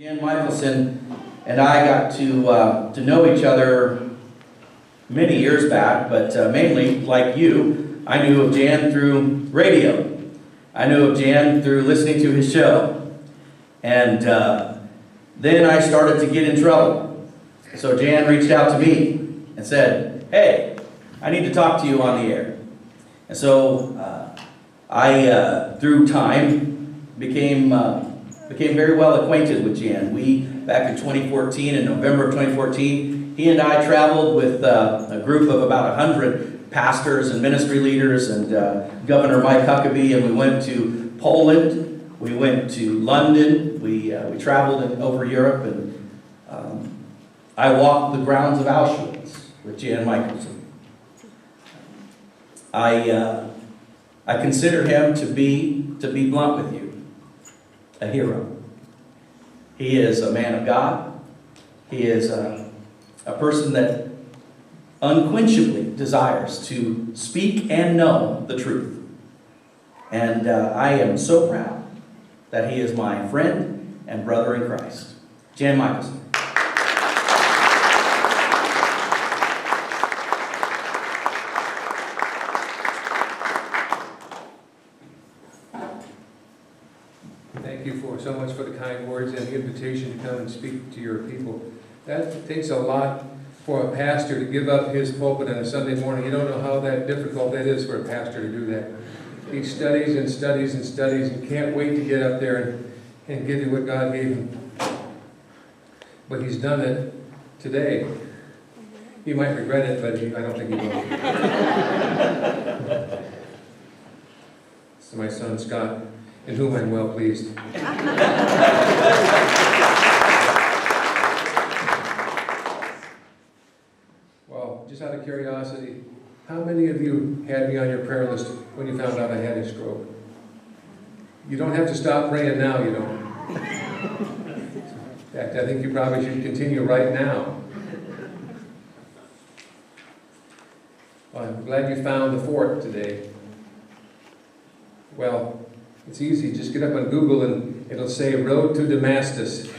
Jan Mickelson and I got to know each other many years back, but mainly, like you, I knew of Jan through radio. I knew of Jan through listening to his show. And then I started to get in trouble. So Jan reached out to me and said, "Hey, I need to talk to you on the air." And so I, through time, became very well acquainted with Jan. Back in 2014, in November of 2014, he and I traveled with a group of about 100 pastors and ministry leaders and Governor Mike Huckabee, and we went to Poland, we went to London, we traveled over Europe, and I walked the grounds of Auschwitz with Jan Mickelson. I consider him to be blunt with you, a hero. He is a man of God. He is a person that unquenchably desires to speak and know the truth. And I am so proud that he is my friend and brother in Christ. Jan Mickelson. Thank you so much for the kind words and the invitation to come and speak to your people. That takes a lot for a pastor to give up his pulpit on a Sunday morning. You don't know how difficult that is for a pastor to do that. He studies and studies and studies and can't wait to get up there and give you what God gave him. But he's done it today. He might regret it, but I don't think he will. So my son Scott, in whom I'm well pleased. Well, just out of curiosity, how many of you had me on your prayer list when you found out I had a stroke? You don't have to stop praying now, you don't. In fact, I think you probably should continue right now. Well, I'm glad you found the fort today. Well, it's easy. Just get up on Google and it'll say Road to Damascus.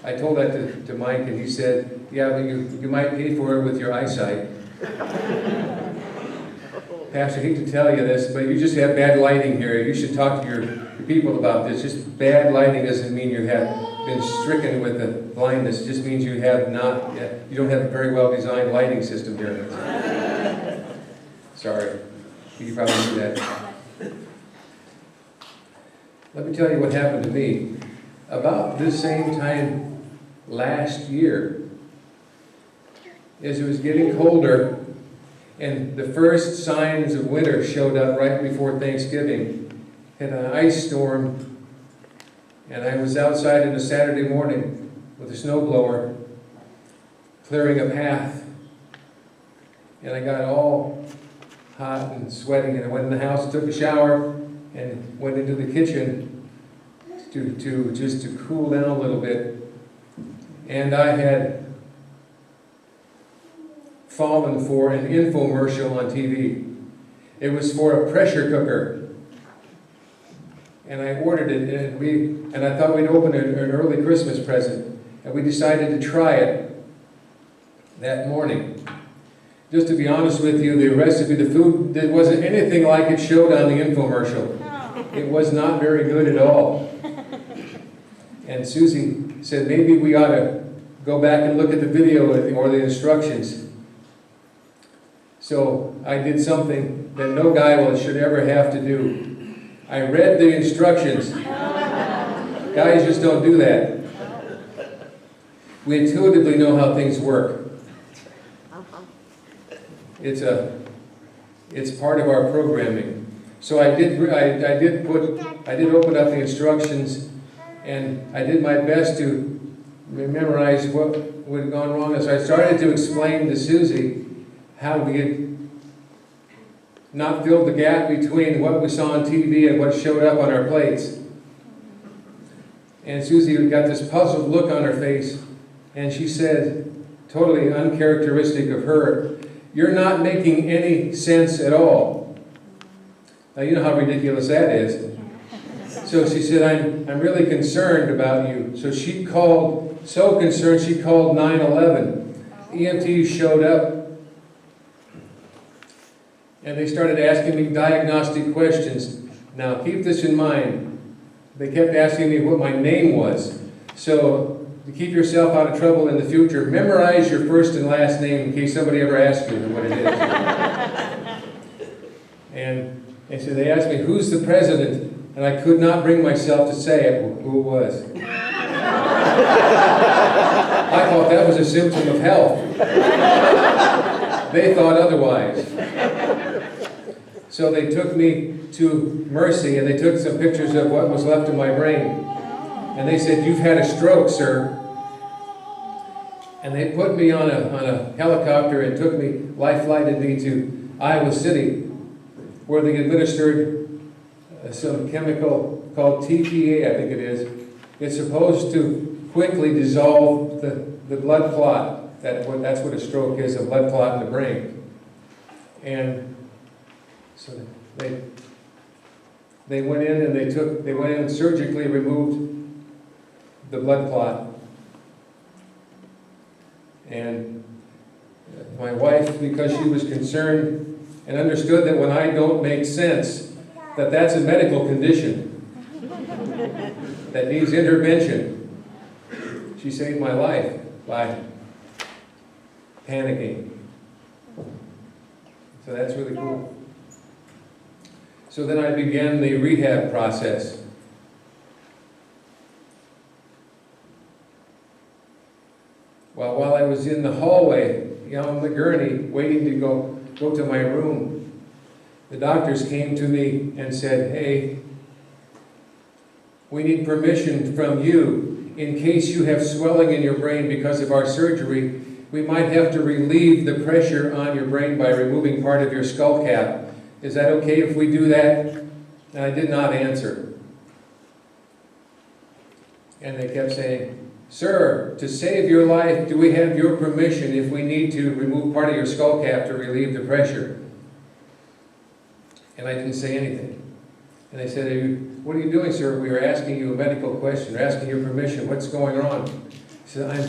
I told that to Mike, and he said, "Yeah, but you might pay for it with your eyesight." Pastor, I hate to tell you this, but you just have bad lighting here. You should talk to your people about this. Just bad lighting doesn't mean you have been stricken with the blindness. It just means you don't have a very well designed lighting system here. Sorry, you probably knew that. Let me tell you what happened to me. About this same time last year, as it was getting colder, and the first signs of winter showed up right before Thanksgiving, had an ice storm, and I was outside on a Saturday morning with a snowblower, clearing a path, and I got all hot and sweating, and I went in the house, took a shower, and went into the kitchen to cool down a little bit. And I had fallen for an infomercial on TV. It was for a pressure cooker, and I ordered it, and I thought we'd open an early Christmas present, and we decided to try it that morning. Just to be honest with you, the recipe, the food, there wasn't anything like it showed on the infomercial. It was not very good at all. And Susie said, maybe we ought to go back and look at the video or the instructions. So I did something that no guy should ever have to do. I read the instructions. Guys just don't do that. We intuitively know how things work. It's part of our programming. So I did open up the instructions, and I did my best to memorize what had gone wrong. So I started to explain to Susie how we had not filled the gap between what we saw on TV and what showed up on our plates. And Susie got this puzzled look on her face, and she said, totally uncharacteristic of her, "You're not making any sense at all." Now, you know how ridiculous that is. So she said, I'm really concerned about you. So she called, so concerned, she called 911. EMTs showed up, and they started asking me diagnostic questions. Now, keep this in mind. They kept asking me what my name was. So, to keep yourself out of trouble in the future, memorize your first and last name in case somebody ever asks you what it is. And so they asked me, who's the president? And I could not bring myself to say it, who it was. I thought that was a symptom of health. They thought otherwise. So they took me to Mercy, and they took some pictures of what was left of my brain. And they said, you've had a stroke, sir. And they put me on a helicopter and took me, life-flighted me to Iowa City, where they administered some chemical called TPA, I think it is. It's supposed to quickly dissolve the blood clot. That's what a stroke is, a blood clot in the brain. And so they went in and they went in and surgically removed the blood clot. And my wife, because she was concerned and understood that when I don't make sense, that's a medical condition that needs intervention. She saved my life by panicking. So that's really cool. So then I began the rehab process. Well, while I was in the hallway, on the gurney, waiting to go to my room, the doctors came to me and said, hey, we need permission from you in case you have swelling in your brain because of our surgery. We might have to relieve the pressure on your brain by removing part of your skull cap. Is that okay if we do that? And I did not answer. And they kept saying, sir, to save your life, do we have your permission if we need to remove part of your skull cap to relieve the pressure? And I didn't say anything. And they said, what are you doing, sir? We are asking you a medical question. We're asking your permission. What's going on? I said, I'm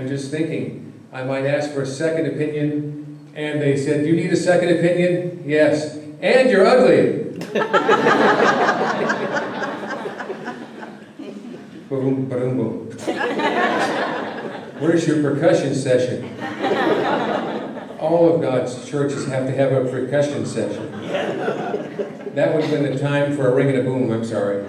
just thinking. I might ask for a second opinion. And they said, you need a second opinion? Yes. And you're ugly. Boom, boom, boom. Where's your percussion session? All of God's churches have to have a percussion session. That would have been the time for a ring and a boom, I'm sorry.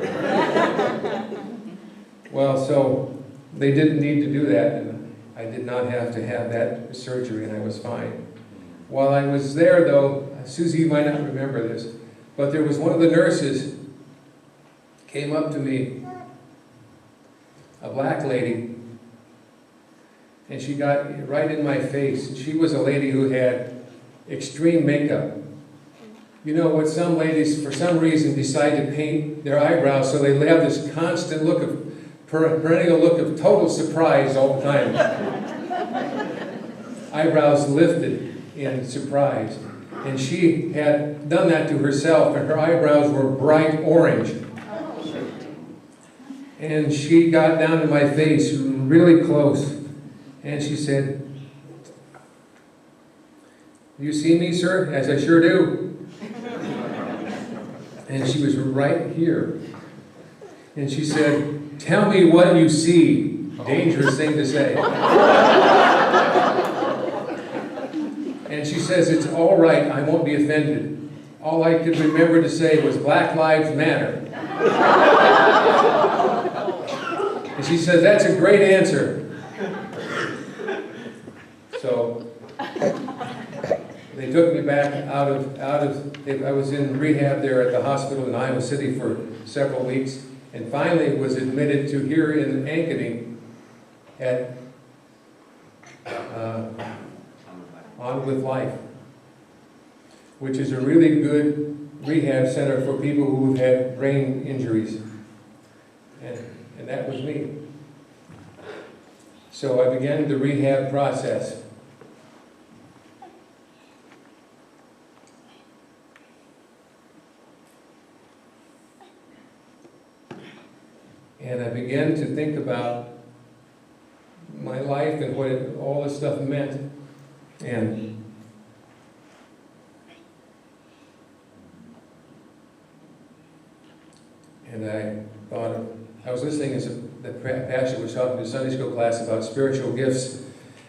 Well, so they didn't need to do that, and I did not have to have that surgery, and I was fine. While I was there, though, Susie, you might not remember this, but there was one of the nurses came up to me, a black lady, and she got right in my face. She was a lady who had extreme makeup. You know what, some ladies, for some reason, decide to paint their eyebrows so they have this constant look of, perennial look of total surprise all the time. Eyebrows lifted in surprise. And she had done that to herself, and her eyebrows were bright orange. And she got down to my face really close. And she said, you see me, sir? As I sure do. And she was right here. And she said, tell me what you see. Dangerous thing to say. And she says, it's all right, I won't be offended. All I could remember to say was, Black Lives Matter. And she says, that's a great answer. So they took me back out of, I was in rehab there at the hospital in Iowa City for several weeks, and finally was admitted to here in Ankeny at On With Life, which is a really good rehab center for people who've had brain injuries. And that was me. So I began the rehab process. And I began to think about my life and what all this stuff meant. And I thought, I was listening as the pastor was talking to Sunday school class about spiritual gifts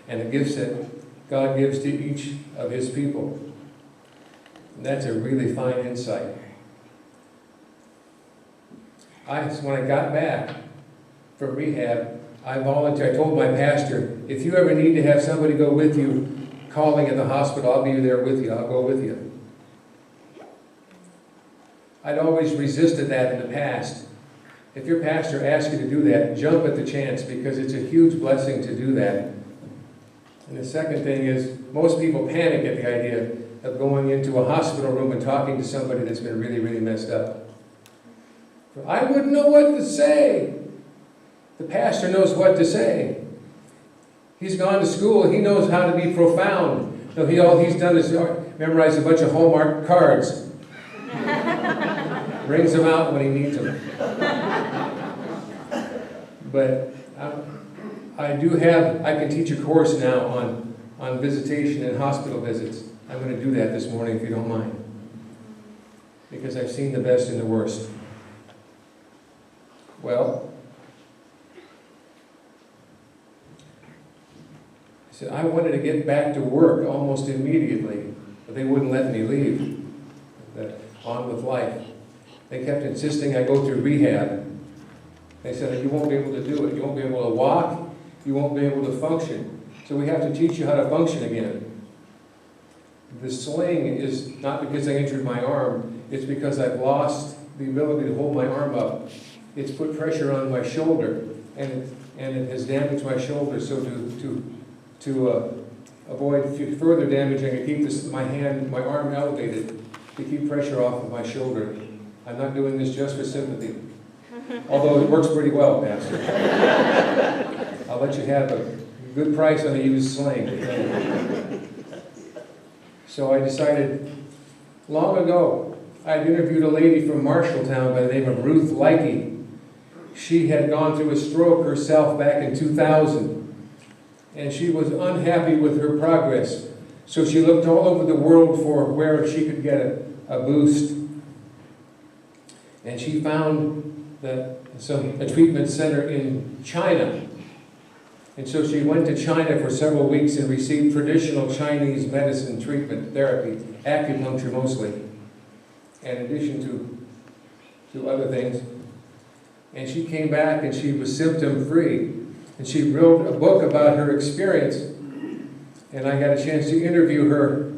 and the gifts that God gives to each of His people. And that's a really fine insight. When I got back from rehab, I volunteered. I told my pastor, if you ever need to have somebody go with you calling in the hospital, I'll be there with you. I'll go with you. I'd always resisted that in the past. If your pastor asks you to do that, jump at the chance, because it's a huge blessing to do that. And the second thing is, most people panic at the idea of going into a hospital room and talking to somebody that's been really, really messed up. I wouldn't know what to say. The pastor knows what to say. He's gone to school. He knows how to be profound. So all he's done is memorize a bunch of Hallmark cards. Brings them out when he needs them. But I can teach a course now on visitation and hospital visits. I'm going to do that this morning if you don't mind. Because I've seen the best and the worst. Well, I said I wanted to get back to work almost immediately, but they wouldn't let me leave. On with life. They kept insisting I go through rehab. They said, you won't be able to do it. You won't be able to walk. You won't be able to function. So we have to teach you how to function again. The sling is not because I injured my arm. It's because I've lost the ability to hold my arm up. It's put pressure on my shoulder, and it has damaged my shoulder. So to avoid further damage, I can keep my arm elevated to keep pressure off of my shoulder. I'm not doing this just for sympathy. Although it works pretty well, Pastor. I'll let you have a good price on a used sling. So I decided, long ago, I'd interviewed a lady from Marshalltown by the name of Ruth Likey. She had gone through a stroke herself back in 2000, and she was unhappy with her progress. So she looked all over the world for where she could get a boost. And she found a treatment center in China. And so she went to China for several weeks and received traditional Chinese medicine treatment, therapy, acupuncture mostly, in addition to other things. And she came back and she was symptom-free. And she wrote a book about her experience. And I got a chance to interview her.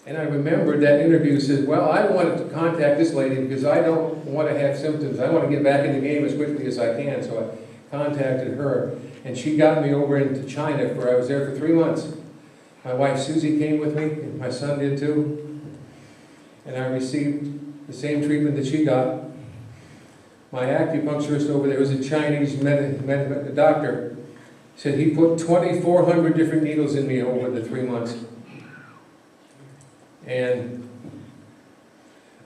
And I remembered that interview said, well, I wanted to contact this lady because I don't want to have symptoms. I want to get back in the game as quickly as I can. So I contacted her. And she got me over into China I was there for 3 months. My wife Susie came with me, and my son did too. And I received the same treatment that she got. My acupuncturist over there was a Chinese doctor. Said he put 2,400 different needles in me over the 3 months. And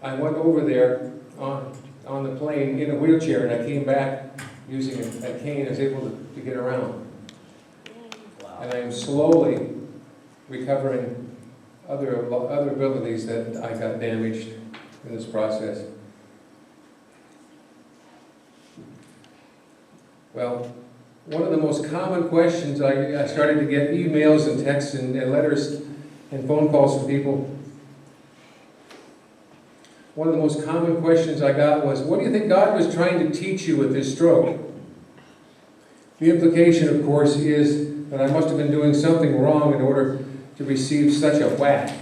I went over there on the plane in a wheelchair, and I came back using a cane. I was able to get around. Wow. And I am slowly recovering other abilities that I got damaged in this process. Well, one of the most common questions, I started to get emails and texts and letters and phone calls from people. One of the most common questions I got was, what do you think God was trying to teach you with this stroke? The implication, of course, is that I must have been doing something wrong in order to receive such a whack.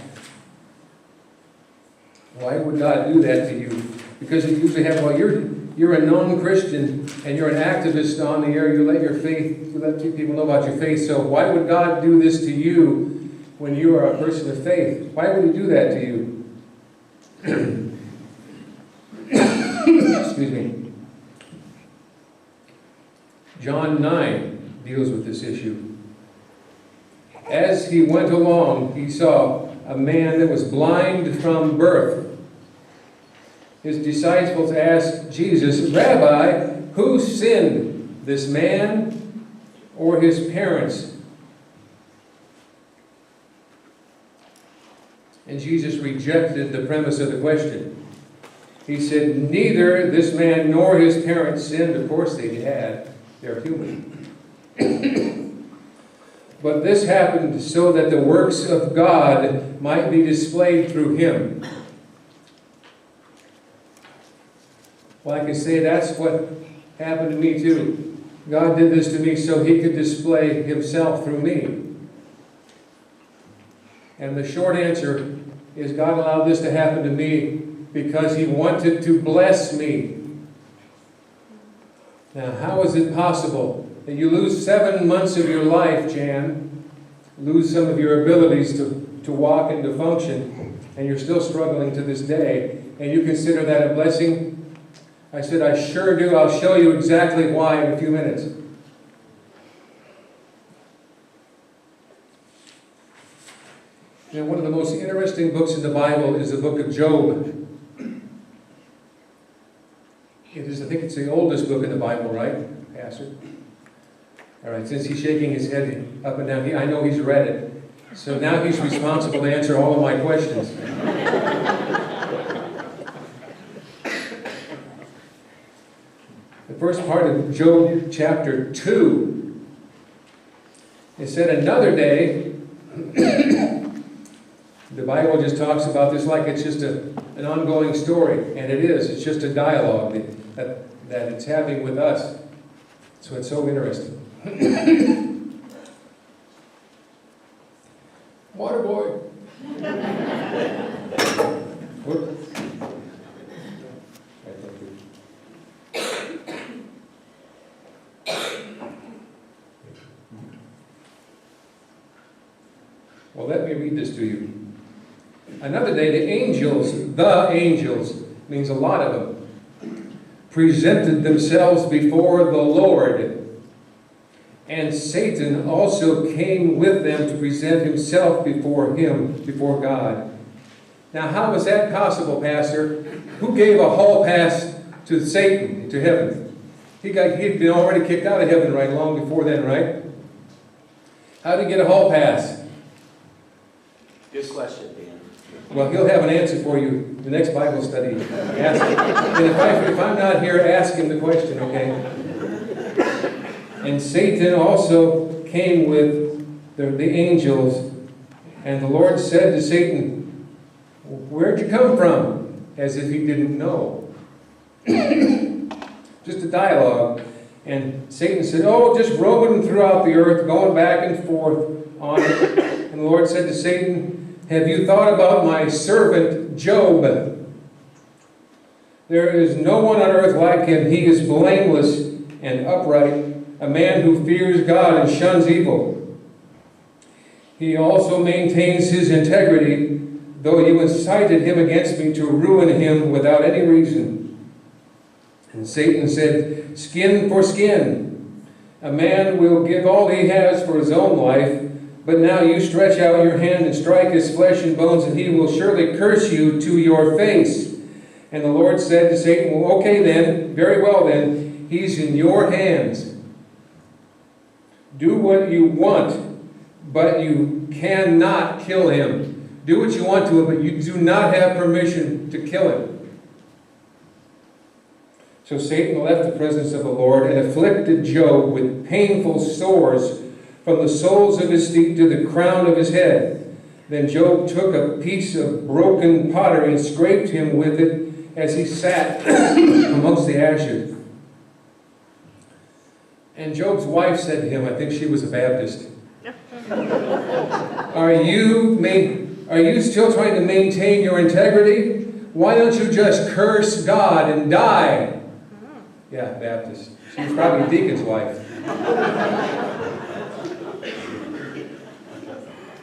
Why would God do that to you? Because you usually have, well, you're a known Christian and you're an activist on the air. You let people know about your faith. So why would God do this to you when you are a person of faith? Why would He do that to you? Excuse me. John 9 deals with this issue. As he went along, he saw a man that was blind from birth. his disciples asked Jesus, "Rabbi, who sinned, this man or his parents?" And Jesus rejected the premise of the question. He said, neither this man nor his parents sinned. Of course they had. They're human. But this happened so that the works of God might be displayed through him. Well, I can say that's what happened to me too. God did this to me so he could display himself through me. And the short answer is God allowed this to happen to me because he wanted to bless me. Now, how is it possible that you lose 7 months of your life, Jan, lose some of your abilities to walk and to function, and you're still struggling to this day, and you consider that a blessing? I said, I sure do. I'll show you exactly why in a few minutes. You know, one of the most interesting books in the Bible is the book of Job. It is, I think it's the oldest book in the Bible, right, Pastor? All right, since he's shaking his head up and down, I know he's read it. So now he's responsible to answer all of my questions. The first part of Job chapter 2, it said, another day, the Bible just talks about this like it's just an ongoing story, and it is. It's just a dialogue that it's having with us. So it's so interesting. Water boy. Whoop. Well, let me read this to you. Another day, the angels means a lot of them, presented themselves before the Lord. And Satan also came with them to present himself before God. Now, how is that possible, Pastor? Who gave a hall pass to Satan, to heaven? He'd been already kicked out of heaven right long before then, right? How did he get a hall pass? Good question, Dan. Well, he'll have an answer for you the next Bible study. Ask him. And if I'm not here, ask him the question, okay? And Satan also came with the angels. And the Lord said to Satan, "Where'd you come from?" As if he didn't know. Just a dialogue. And Satan said, "Oh, just roaming throughout the earth, going back and forth on it." And the Lord said to Satan, "Have you thought about my servant Job? There is no one on earth like him. He is blameless and upright, a man who fears God and shuns evil. He also maintains his integrity, though you incited him against me to ruin him without any reason." And Satan said, "Skin for skin. A man will give all he has for his own life. But now you stretch out your hand and strike his flesh and bones, and he will surely curse you to your face." And the Lord said to Satan, "Well, okay then, very well then, he's in your hands. Do what you want, but you cannot kill him." Do what you want to him, but you do not have permission to kill him. So Satan left the presence of the Lord and afflicted Job with painful sores from the soles of his feet to the crown of his head. Then Job took a piece of broken pottery and scraped him with it as he sat amongst the ashes. And Job's wife said to him, I think she was a Baptist, Are you still trying to maintain your integrity? Why don't you just curse God and die? Yeah, Baptist. She was probably a deacon's wife.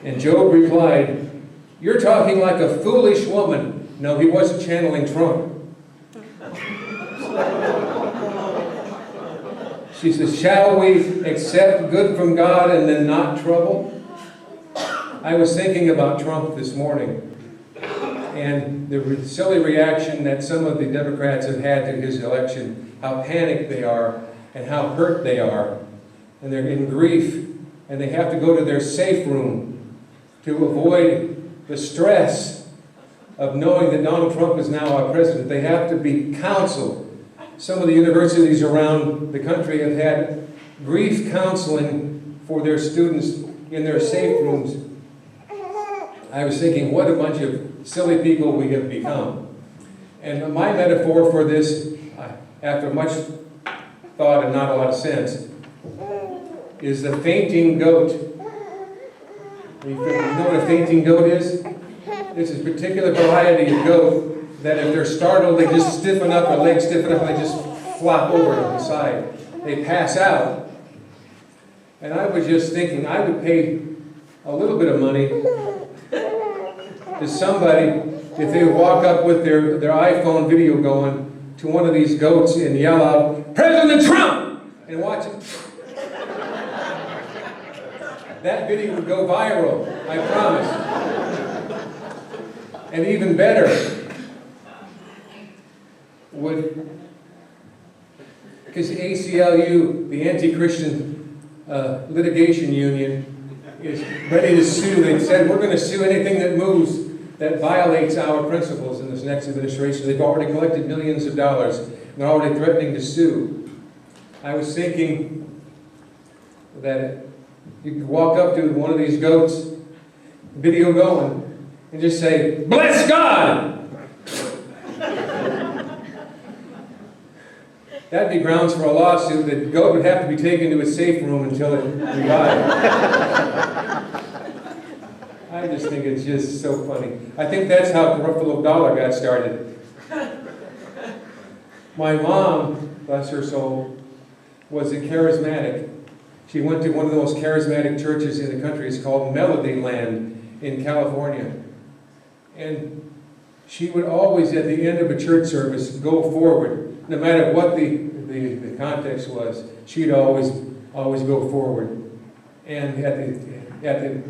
And Job replied, "You're talking like a foolish woman." No, he wasn't channeling Trump. She says, "Shall we accept good from God and then not trouble?" I was thinking about Trump this morning. And the silly reaction that some of the Democrats have had to his election, how panicked they are and how hurt they are. And they're in grief, and they have to go to their safe room to avoid the stress of knowing that Donald Trump is now our president. They have to be counseled. Some of the universities around the country have had grief counseling for their students in their safe rooms. I was thinking, what a bunch of silly people we have become. And my metaphor for this, after much thought and not a lot of sense, is the fainting goat. You know what a fainting goat is? It's a particular variety of goat that if they're startled, they just stiffen up, their legs stiffen up, and they just flop over to the side. They pass out. And I was just thinking, I would pay a little bit of money to somebody if they would walk up with their iPhone video going to one of these goats and yell out, "President Trump!" and watch it. That video would go viral, I promise. And even better, because the ACLU, the Anti-Christian Litigation Union, is ready to sue. They said, we're going to sue anything that moves that violates our principles in this next administration. They've already collected millions of dollars, and they're already threatening to sue. I was thinking that you could walk up to one of these goats, video going, and just say, "Bless God!" That'd be grounds for a lawsuit. The goat would have to be taken to a safe room until it revived. I just think it's just so funny. I think that's how Corruptible Dollar got started. My mom, bless her soul, was a charismatic. She went to one of the most charismatic churches in the country. It's called Melody Land in California. And she would always, at the end of a church service, go forward. No matter what the context was, she'd always go forward. And at the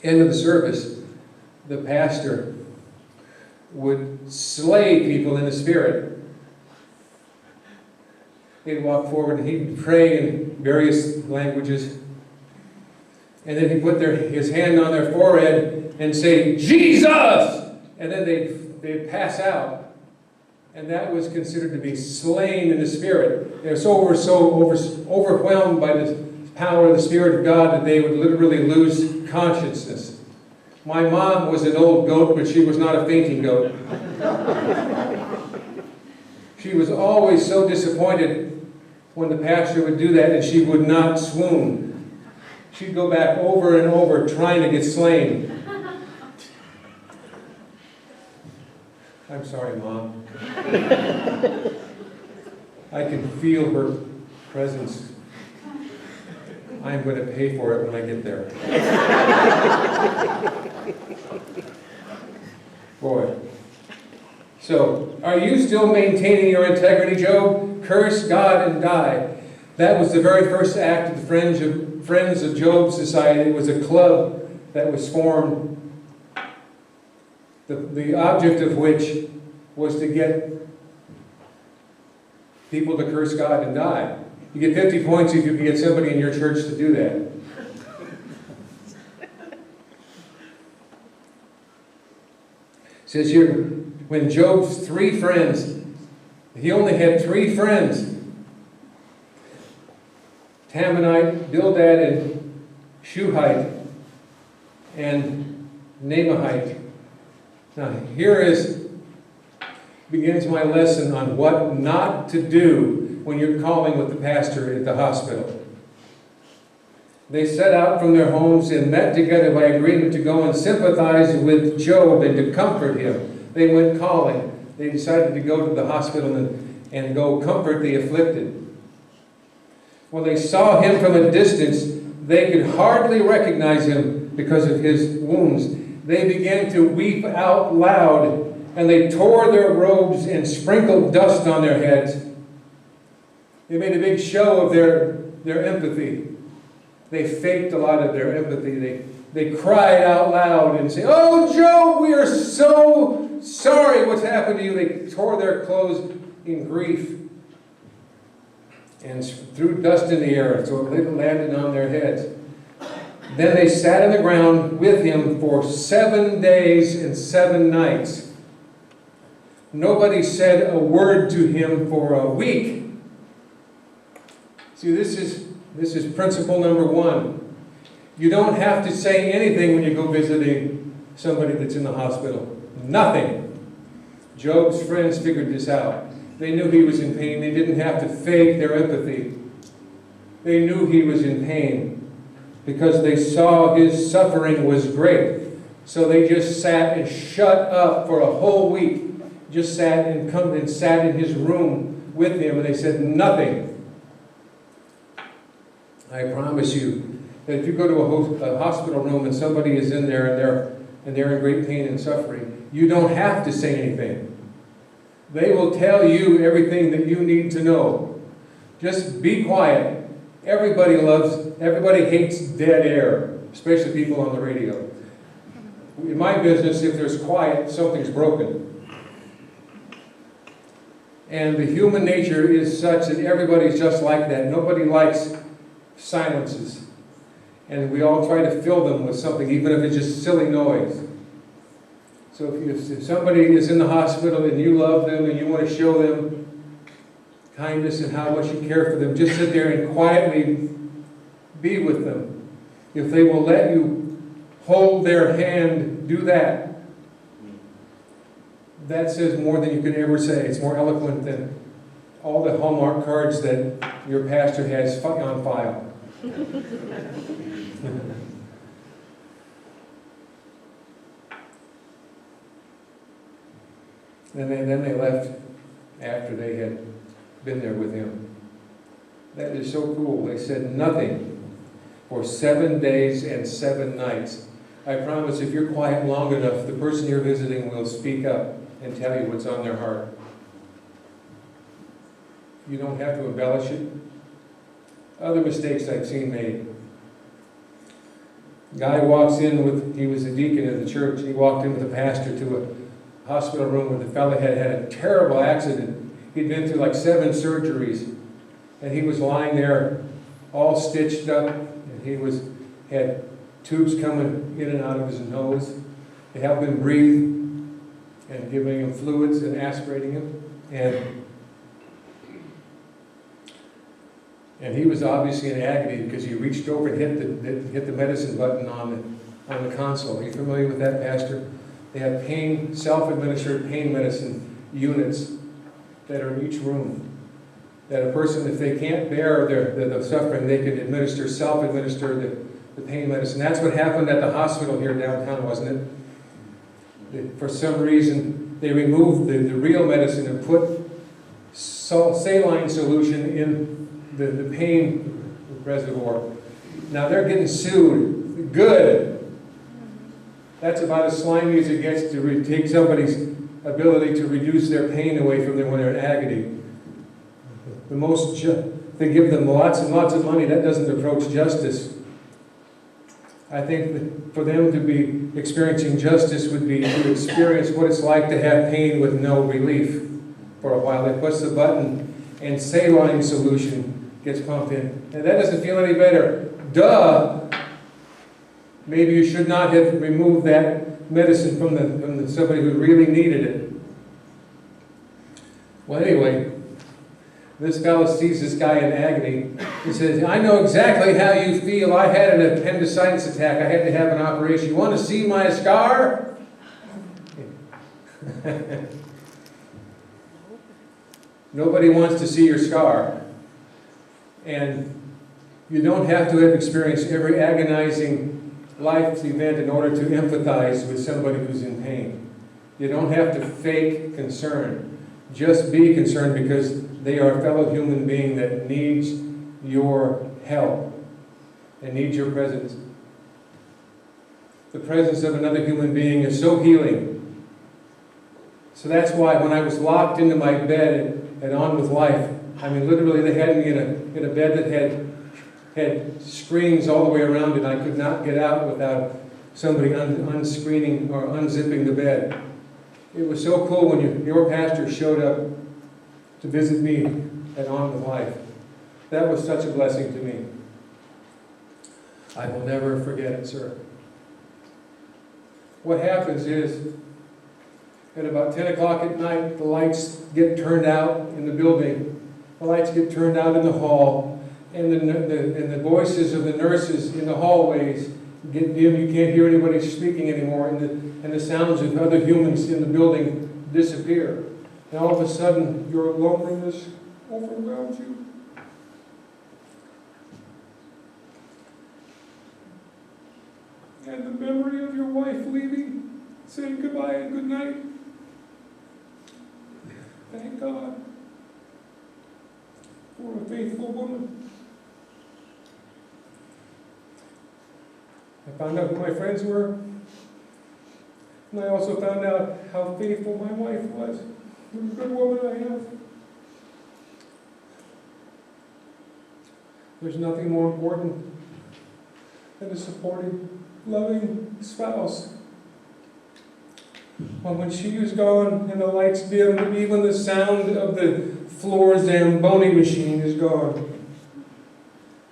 end of the service, the pastor would slay people in the spirit. He'd walk forward and he'd pray in various languages. And then he'd put his hand on their forehead and say, "Jesus!" And then they'd pass out. And that was considered to be slain in the Spirit. They were so overwhelmed by the power of the Spirit of God that they would literally lose consciousness. My mom was an old goat, but she was not a fainting goat. She was always so disappointed when the pastor would do that, and she would not swoon. She'd go back over and over trying to get slain. I'm sorry, Mom. I can feel her presence. I'm going to pay for it when I get there. Boy. So, are you still maintaining your integrity, Job? Curse God and die. That was the very first act of the Friends of Job Society. It was a club that was formed, the object of which was to get people to curse God and die. You get 50 points if you can get somebody in your church to do that. It says here, when Job's 3 friends, he only had 3 friends, Tamanite, Bildad, and Shuhite, and Namahite. Now, begins my lesson on what not to do when you're calling with the pastor at the hospital. They set out from their homes and met together by agreement to go and sympathize with Job and to comfort him. They went calling. They decided to go to the hospital and go comfort the afflicted. When they saw him from a distance, they could hardly recognize him because of his wounds. They began to weep out loud, and they tore their robes and sprinkled dust on their heads. They made a big show of their empathy. They faked a lot of their empathy. they cried out loud and said, "Oh, Job, we are so sorry what's happened to you." They tore their clothes in grief and threw dust in the air so it landed on their heads. Then they sat on the ground with him for 7 days and 7 nights. Nobody said a word to him for a week. See, this is principle number 1. You don't have to say anything when you go visiting somebody that's in the hospital. Nothing. Job's friends figured this out. They knew he was in pain. They didn't have to fake their empathy. They knew he was in pain because they saw his suffering was great. So they just sat and shut up for a whole week. Just sat and sat in his room with him, and they said nothing. I promise you that if you go to a hospital room and somebody is in there and they're in great pain and suffering, you don't have to say anything. They will tell you everything that you need to know. Just be quiet. Everybody hates dead air, especially people on the radio. In my business, if there's quiet, something's broken. And the human nature is such that everybody's just like that. Nobody likes silences. And we all try to fill them with something, even if it's just silly noise. So if somebody is in the hospital and you love them and you want to show them kindness and how much you care for them, just sit there and quietly be with them. If they will let you hold their hand, do that. That says more than you can ever say. It's more eloquent than all the Hallmark cards that your pastor has on file. Then they left after they had been there with him. That is so cool. They said nothing for 7 days and 7 nights. I promise if you're quiet long enough, the person you're visiting will speak up and tell you what's on their heart. You don't have to embellish it. Other mistakes I've seen made. Guy walks in he was a deacon in the church, he walked in with a pastor to a hospital room where the fellow had had a terrible accident. He'd been through like 7 surgeries, and he was lying there all stitched up, and he had tubes coming in and out of his nose. They helped him breathe and giving him fluids and aspirating him. And he was obviously in agony because he reached over and hit the medicine button on the console. Are you familiar with that, Pastor? They have self-administered pain medicine units that are in each room. That a person, if they can't bear the suffering, they can self-administer the pain medicine. That's what happened at the hospital here downtown, wasn't it? For some reason, they removed the real medicine and put saline solution in the pain reservoir. Now they're getting sued. Good. That's about as slimy as it gets to take somebody's ability to reduce their pain away from them when they're in agony. They give them lots and lots of money. That doesn't approach justice. I think that for them to be experiencing justice would be to experience what it's like to have pain with no relief for a while. They push the button and saline solution gets pumped in. And that doesn't feel any better. Duh! Maybe you should not have removed that medicine from somebody who really needed it. Well, anyway, this fellow sees this guy in agony. He says, "I know exactly how you feel. I had an appendicitis attack. I had to have an operation. You want to see my scar?" Nobody wants to see your scar. And you don't have to have experienced every agonizing life event in order to empathize with somebody who's in pain. You don't have to fake concern. Just be concerned because they are a fellow human being that needs your help and needs your presence. The presence of another human being is so healing. So that's why when I was locked into my bed and on with life, I mean literally they had me in a bed that had had screens all the way around it. I could not get out without somebody unscreening or unzipping the bed. It was so cool when your pastor showed up to visit me at On with Life. That was such a blessing to me. I will never forget it, sir. What happens is, at about 10 o'clock at night, the lights get turned out in the building. The lights get turned out in the hall, and the voices of the nurses in the hallways get dim. You can't hear anybody speaking anymore, and the sounds of other humans in the building disappear. And all of a sudden, your loneliness overwhelms you. And the memory of your wife leaving, saying goodbye and good night. Thank God for a faithful woman. I found out who my friends were, and I also found out how faithful my wife was. What a good woman I have. There's nothing more important than a supportive, loving spouse. Well, when she was gone and the lights dimmed, even the sound of the floor Zamboni machine is gone.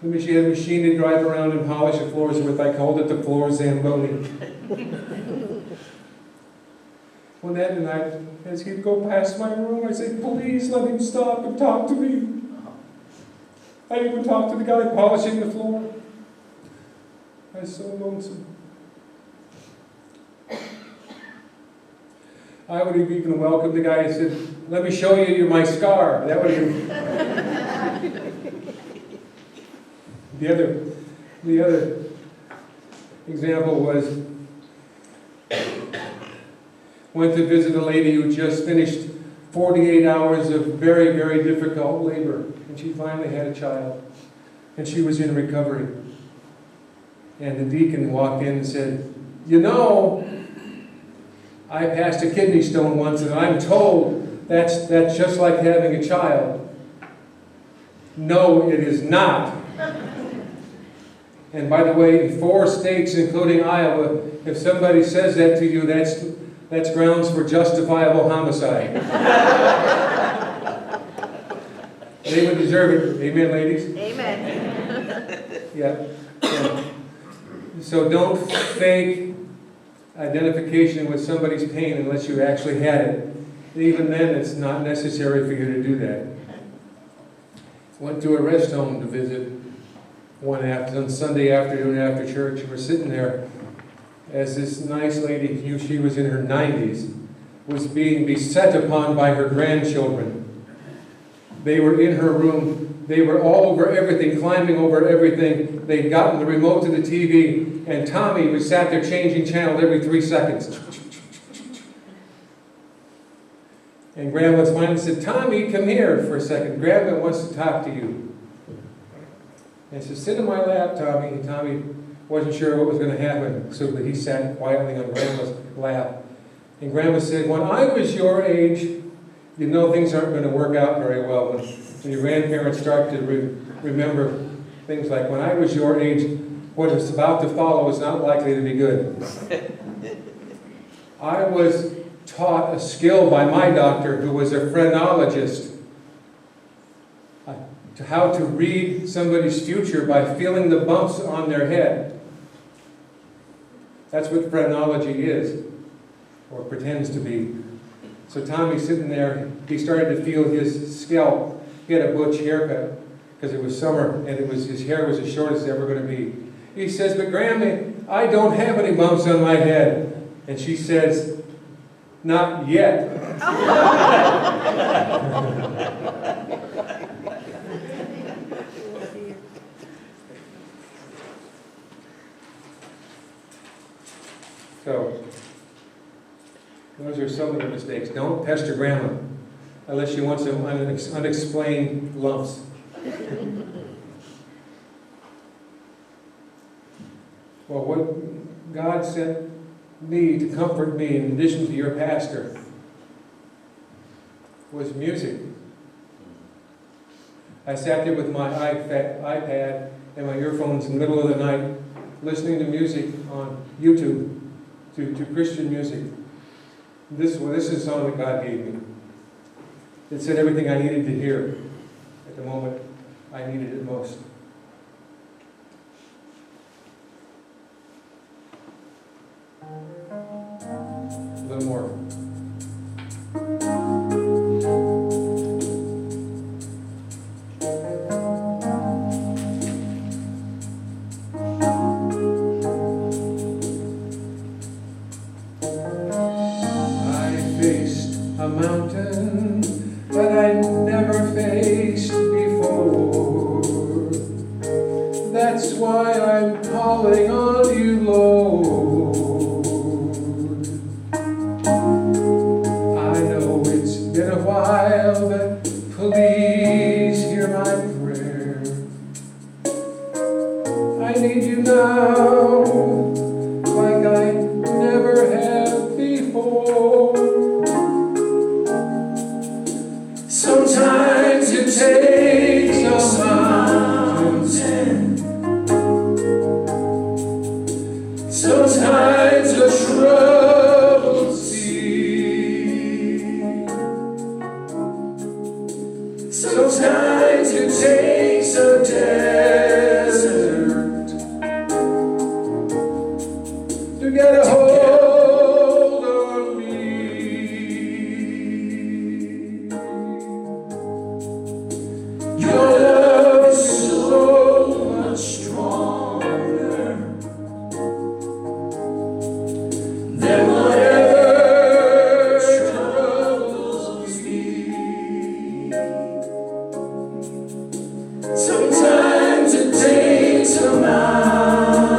She had a machine to drive around and polish the floors with. I called it the floor Zamboni. One night, as he'd go past my room, I'd say, please let him stop and talk to me. I even talked to the guy polishing the floor. I was so lonesome. I would have even welcomed the guy and said, let me show you my scar. That would have been... The other example was, went to visit a lady who just finished 48 hours of very, very difficult labor. And she finally had a child. And she was in recovery. And the deacon walked in and said, you know, I passed a kidney stone once, and I'm told that's just like having a child. No, it is not. And by the way, in 4 states, including Iowa, if somebody says that to you, that's grounds for justifiable homicide. They would deserve it. Amen, ladies? Amen. Yeah. So don't fake identification with somebody's pain unless you actually had it. Even then, it's not necessary for you to do that. Went to a rest home to visit on Sunday afternoon after church. We're sitting there as this nice lady, she was in her 90s, was being beset upon by her grandchildren. They were in her room. They were all over everything, climbing over everything. They'd gotten the remote to the TV, and Tommy was sat there changing channels every 3 seconds. And Grandma finally said, Tommy, come here for a second. Grandma wants to talk to you. And said, sit in my lap, Tommy. And Tommy wasn't sure what was going to happen, so he sat quietly on Grandma's lap. And Grandma said, when I was your age, you know things aren't going to work out very well. When your grandparents start to remember things like, when I was your age, what is about to follow is not likely to be good. I was taught a skill by my doctor, who was a phrenologist, to how to read somebody's future by feeling the bumps on their head. That's what phrenology is, or pretends to be. So Tommy's sitting there, he started to feel his scalp. He had a butch haircut, because it was summer, and his hair was as short as it's ever going to be. He says, but Grammy, I don't have any bumps on my head. And she says, not yet. So, those are some of the mistakes. Don't pester Grandma unless you want some unexplained lumps. Well, what God sent me to comfort me, in addition to your pastor, was music. I sat there with my iPad and my earphones in the middle of the night, listening to music on YouTube, to Christian music. This is a song that God gave me. It said everything I needed to hear at the moment I needed it most. A little more. A mountain that I never faced before. That's why I'm calling on you, Lord. I know it's been a while, but please hear my prayer. I need you now, like I never have before. Sometimes it takes a mountain, sometimes a troubled sea, sometimes it takes a desert to get a hold on me. Your love is so much stronger than whatever troubles me. Sometimes it takes a mountain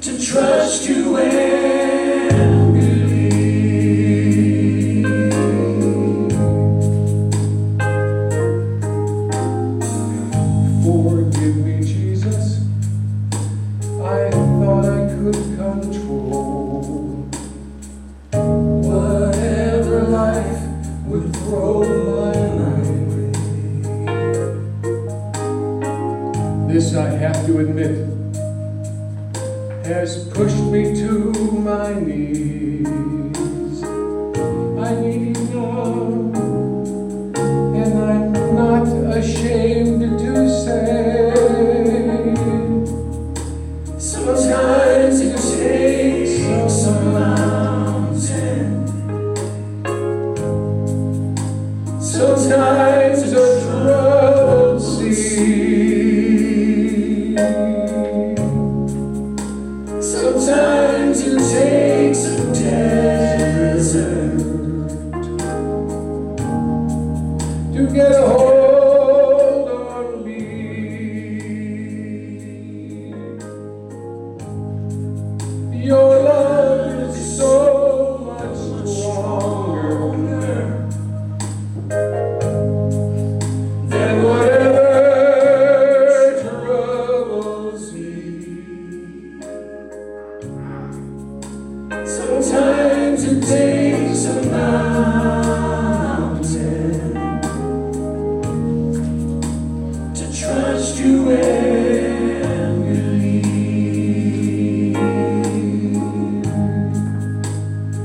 to trust you and believe. Forgive me, Jesus, I thought I could control whatever life would throw my way. This, I have to admit, has pushed me to my knees. I need you now, and I'm not ashamed to say, sometimes it takes a mountain, sometimes a troubled sea, sometimes it takes a desert to get a hold on me. Your love is so much stronger than whatever troubles me. Sometimes it takes a mountain to trust you and believe.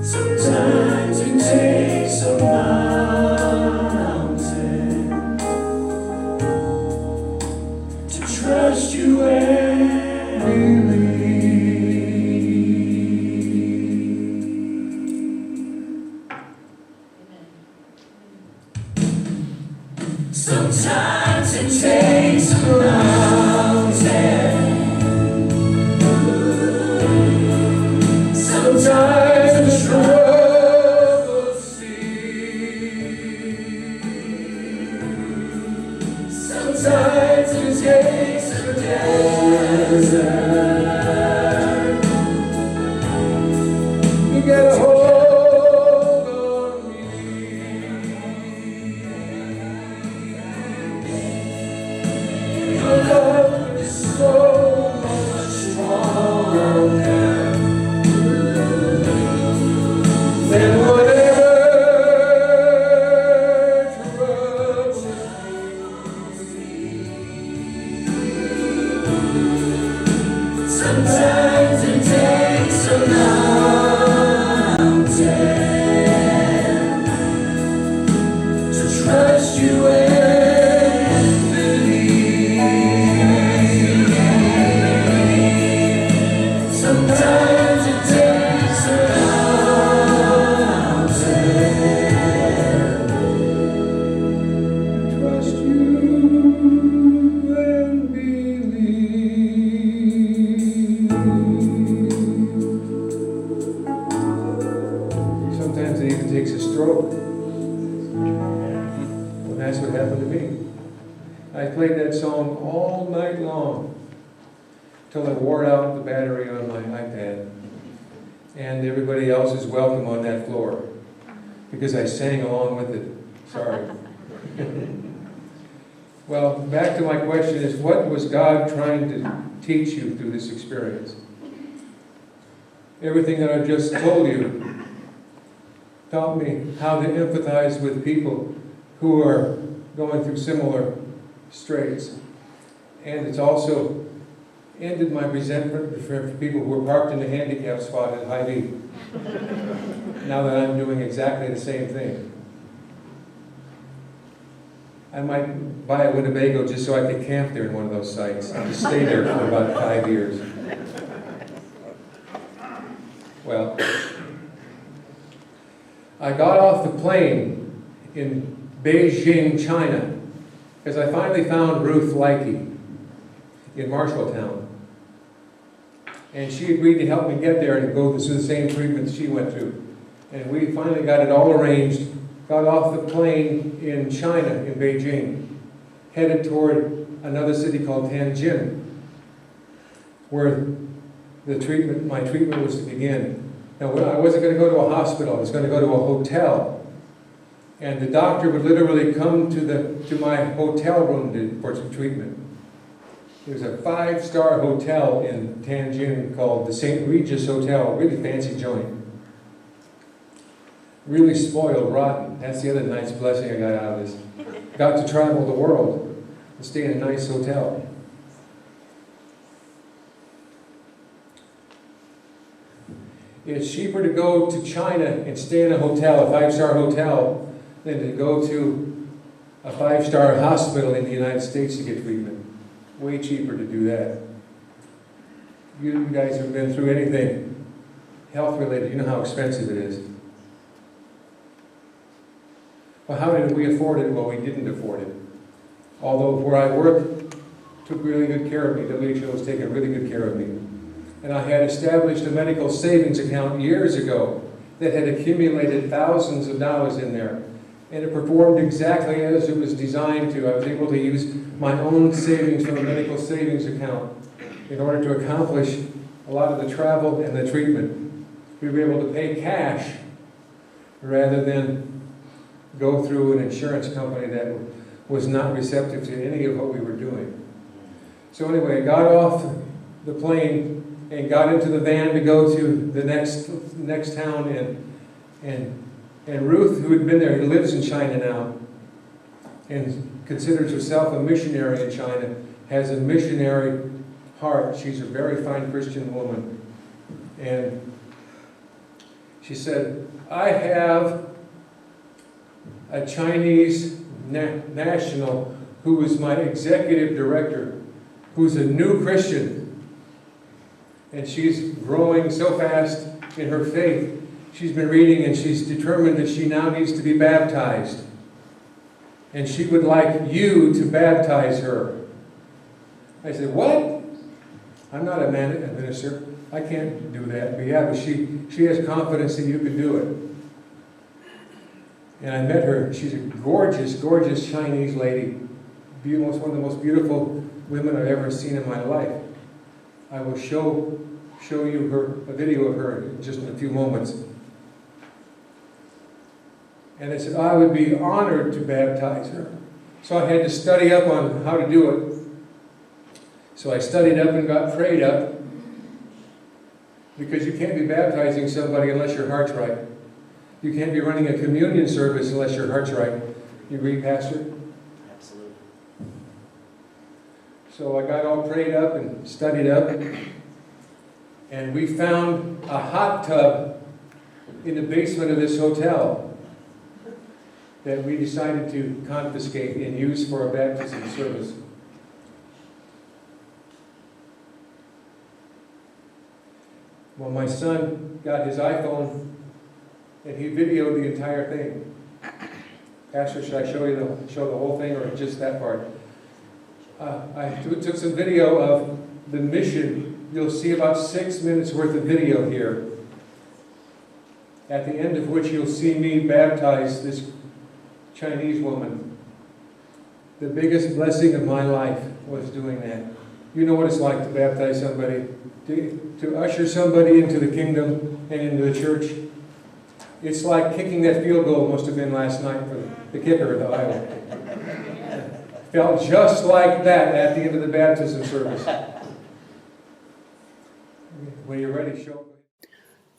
Sometimes it takes a mountain to trust you and believe. Sometimes it takes a mountain, sometimes a troubled sea, sometimes it takes a desert to get a hold on me. Your it even takes a stroke. Well, that's what happened to me. I played that song all night long till I wore out the battery on my iPad. And everybody else is welcome on that floor because I sang along with it. Sorry. Well, back to my question is, what was God trying to teach you through this experience? Everything that I just told you taught me how to empathize with people who are going through similar straits. And it's also ended my resentment for people who were parked in the handicap spot at Hy-Vee. Now that I'm doing exactly the same thing. I might buy a Winnebago just so I could camp there in one of those sites and just stay there for about 5 years. Well, I got off the plane in Beijing, China, because I finally found Ruth Likey in Marshalltown. And she agreed to help me get there and go through the same treatment she went through. And we finally got it all arranged, got off the plane in China, in Beijing, headed toward another city called Tianjin, where my treatment was to begin. Now, I wasn't going to go to a hospital, I was going to go to a hotel. And the doctor would literally come to my hotel room for some treatment. There's a 5-star hotel in Tianjin called the St. Regis Hotel, a really fancy joint. Really spoiled, rotten. That's the other nice blessing I got out of this. Got to travel the world and stay in a nice hotel. It's cheaper to go to China and stay in a hotel, a 5-star hotel, than to go to a 5-star hospital in the United States to get treatment. Way cheaper to do that. You guys have been through anything health-related, you know how expensive it is. Well, how did we afford it? Well, we didn't afford it. Although where I worked took really good care of me. WHO has taken really good care of me. And I had established a medical savings account years ago that had accumulated thousands of dollars in there. And it performed exactly as it was designed to. I was able to use my own savings from a medical savings account in order to accomplish a lot of the travel and the treatment. We were able to pay cash rather than go through an insurance company that was not receptive to any of what we were doing. So anyway, I got off the plane and got into the van to go to the next town, and Ruth, who had been there, who lives in China now, and considers herself a missionary in China, has a missionary heart. She's a very fine Christian woman. And she said, I have a Chinese national who is my executive director, who's a new Christian. And she's growing so fast in her faith. She's been reading and she's determined that she now needs to be baptized. And she would like you to baptize her. I said, what? I'm not a minister. I can't do that. But yeah, but she has confidence that you can do it. And I met her. She's a gorgeous, gorgeous Chinese lady. One of the most beautiful women I've ever seen in my life. I will show you a video of her in just a few moments. And I said, I would be honored to baptize her. So I had to study up on how to do it. So I studied up and got prayed up. Because you can't be baptizing somebody unless your heart's right. You can't be running a communion service unless your heart's right. You agree, Pastor? Absolutely. So I got all prayed up and studied up. And we found a hot tub in the basement of this hotel that we decided to confiscate and use for a baptism service. Well, my son got his iPhone and he videoed the entire thing. Pastor, should I show the whole thing or just that part? I took some video of the mission. You'll see about 6 minutes worth of video here. at the end of which you'll see me baptize this Chinese woman. The biggest blessing of my life was doing that. You know what it's like to baptize somebody, to usher somebody into the kingdom and into the church. It's like kicking that field goal must have been last night for the kicker of the Bible. Felt just like that at the end of the baptism service. When you're ready, show.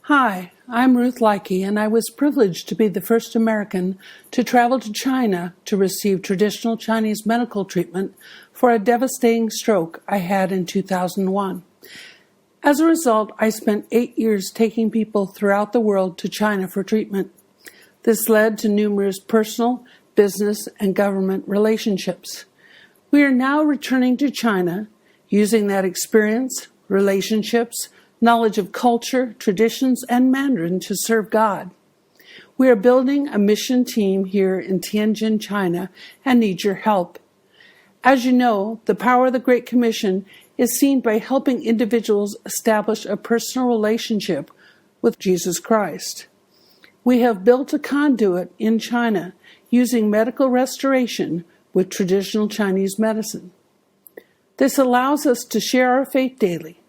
Hi, I'm Ruth Leike, and I was privileged to be the first American to travel to China to receive traditional Chinese medical treatment for a devastating stroke I had in 2001. As a result, I spent 8 years taking people throughout the world to China for treatment. This led to numerous personal, business, and government relationships. We are now returning to China, using that experience, relationships, knowledge of culture, traditions, and Mandarin to serve God. We are building a mission team here in Tianjin, China, and need your help. As you know, the power of the Great Commission is seen by helping individuals establish a personal relationship with Jesus Christ. We have built a conduit in China using medical restoration with traditional Chinese medicine. This allows us to share our faith daily,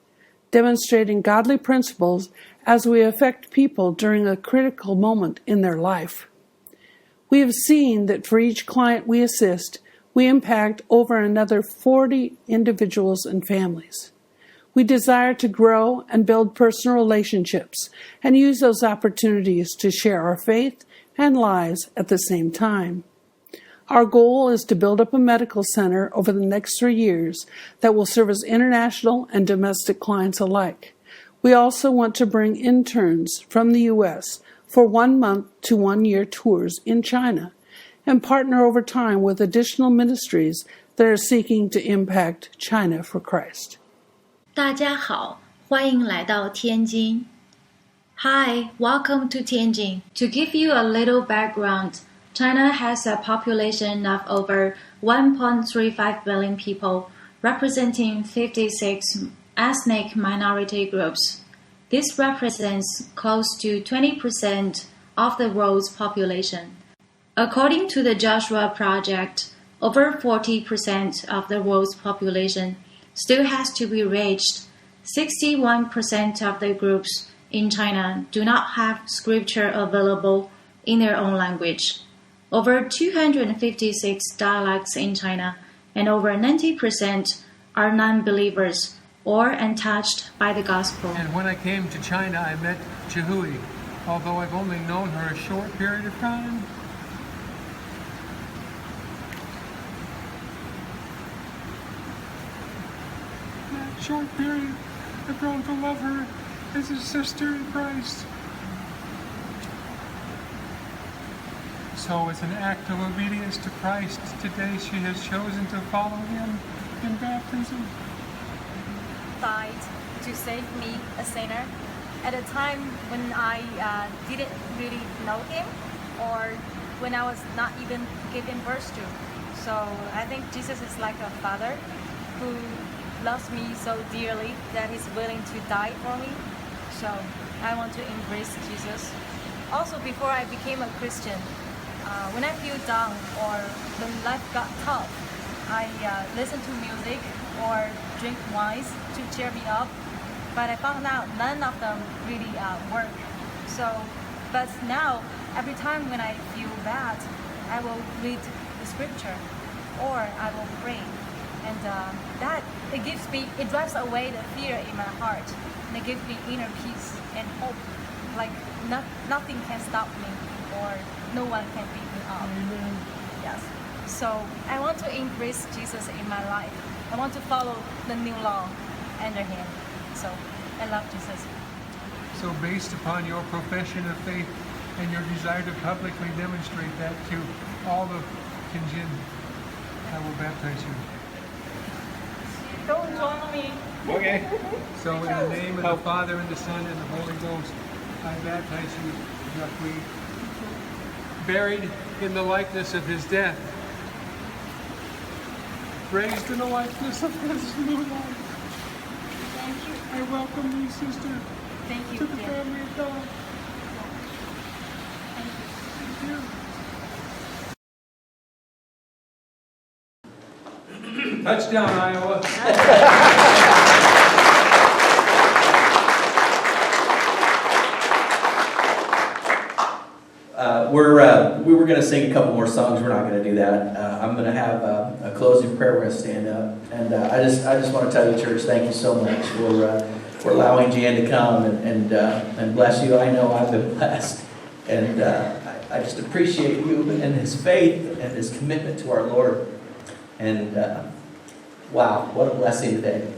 demonstrating godly principles as we affect people during a critical moment in their life. We have seen that for each client we assist, we impact over another 40 individuals and families. We desire to grow and build personal relationships and use those opportunities to share our faith and lives at the same time. Our goal is to build up a medical center over the next 3 years that will serve as international and domestic clients alike. We also want to bring interns from the U.S. for 1 month to 1 year tours in China and partner over time with additional ministries that are seeking to impact China for Christ. 大家好，欢迎来到天津。Hi, welcome to Tianjin. To give you a little background, China has a population of over 1.35 billion people, representing 56 ethnic minority groups. This represents close to 20% of the world's population. According to the Joshua Project, over 40% of the world's population still has to be reached. 61% of the groups in China do not have scripture available in their own language. Over 256 dialects in China, and over 90% are non-believers or untouched by the gospel. And when I came to China, I met Chihui, although I've only known her a short period of time. That short period, I've grown to love her as a sister in Christ. So as an act of obedience to Christ, today she has chosen to follow him in baptism. Died to save me, a sinner, at a time when I didn't really know him, or when I was not even given birth to. So I think Jesus is like a father who loves me so dearly that he's willing to die for me. So I want to embrace Jesus. Also, before I became a Christian, when I feel down or when life got tough, I listen to music or drink wines to cheer me up. But I found out none of them really work. So, but now, every time when I feel bad, I will read the scripture or I will pray. And that, it drives away the fear in my heart. And it gives me inner peace and hope. Like nothing can stop me or no one can beat me up. Yes. So I want to embrace Jesus in my life. I want to follow the new law under him. So I love Jesus. So based upon your profession of faith and your desire to publicly demonstrate that to all of Tianjin, I will baptize you. Don't join me. Okay. So in the name of the Father and the Son and the Holy Ghost, I baptize you, Jacques, buried in the likeness of his death, raised in the likeness of his new life. Thank you. I welcome you, sister, Thank you. to the dear. family of God. Touchdown, Iowa. We were going to sing a couple more songs. We're not going to do that. I'm going to have a closing prayer. We're going to stand up, and I just want to tell you, church, thank you so much for allowing Jan to come and bless you. I know I've been blessed, and I just appreciate you and his faith and his commitment to our Lord. And wow, what a blessing today.